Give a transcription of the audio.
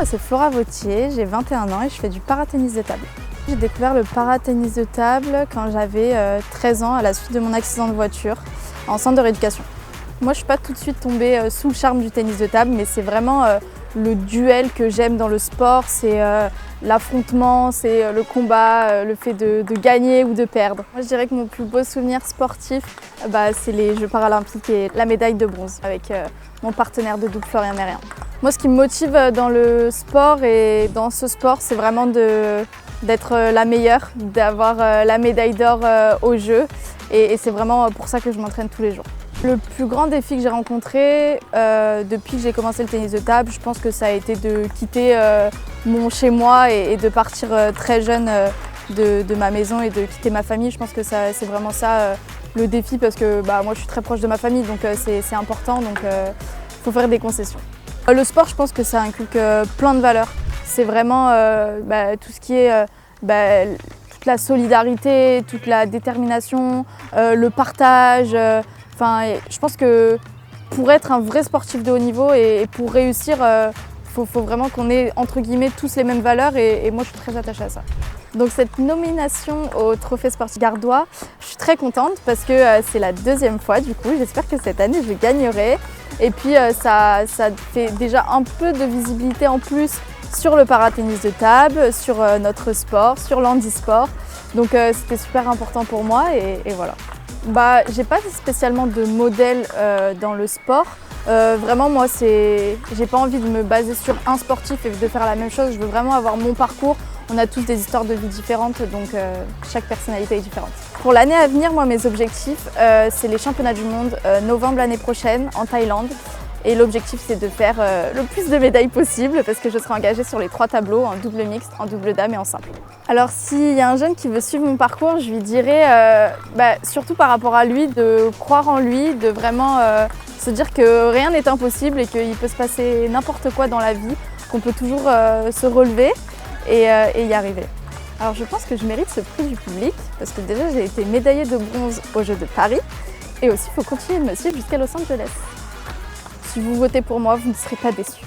moi c'est Flora Vautier, j'ai 21 ans et je fais du paratennis de table. J'ai découvert le paratennis de table quand j'avais 13 ans à la suite de mon accident de voiture en centre de rééducation. Moi je ne suis pas tout de suite tombée sous le charme du tennis de table, mais c'est vraiment le duel que j'aime dans le sport, c'est l'affrontement, c'est le combat, le fait de gagner ou de perdre. Moi je dirais que mon plus beau souvenir sportif, c'est les Jeux paralympiques et la médaille de bronze avec mon partenaire de double Florian Mérien. Moi ce qui me motive dans le sport et dans ce sport, c'est vraiment d'être la meilleure, d'avoir la médaille d'or aux Jeux et c'est vraiment pour ça que je m'entraîne tous les jours. Le plus grand défi que j'ai rencontré depuis que j'ai commencé le tennis de table, je pense que ça a été de quitter mon chez-moi et de partir très jeune de ma maison et de quitter ma famille. Je pense que c'est vraiment ça le défi parce que moi je suis très proche de ma famille donc c'est important, donc il faut faire des concessions. Le sport, je pense que ça inculque plein de valeurs. C'est vraiment tout ce qui est toute la solidarité, toute la détermination, le partage. Je pense que pour être un vrai sportif de haut niveau et pour réussir, faut vraiment qu'on ait entre guillemets tous les mêmes valeurs et moi je suis très attachée à ça. Donc cette nomination au Trophée sportif gardois, je suis très contente parce que c'est la deuxième fois du coup. J'espère que cette année je gagnerai. Et puis ça fait déjà un peu de visibilité en plus sur le paratennis de table, sur notre sport, sur l'handisport. Donc c'était super important pour moi et voilà. J'ai pas spécialement de modèle dans le sport. Vraiment moi j'ai pas envie de me baser sur un sportif et de faire la même chose. Je veux vraiment avoir mon parcours. On a tous des histoires de vie différentes, donc chaque personnalité est différente. Pour l'année à venir, moi mes objectifs, c'est les championnats du monde novembre l'année prochaine en Thaïlande. Et l'objectif c'est de faire le plus de médailles possible parce que je serai engagée sur les 3 tableaux, en double mixte, en double dame et en simple. Alors s'il y a un jeune qui veut suivre mon parcours, je lui dirais, surtout par rapport à lui, de croire en lui, de vraiment se dire que rien n'est impossible et qu'il peut se passer n'importe quoi dans la vie, qu'on peut toujours se relever et y arriver. Alors je pense que je mérite ce prix du public parce que déjà j'ai été médaillée de bronze aux Jeux de Paris et aussi il faut continuer de me suivre jusqu'à Los Angeles. Si vous votez pour moi, vous ne serez pas déçus.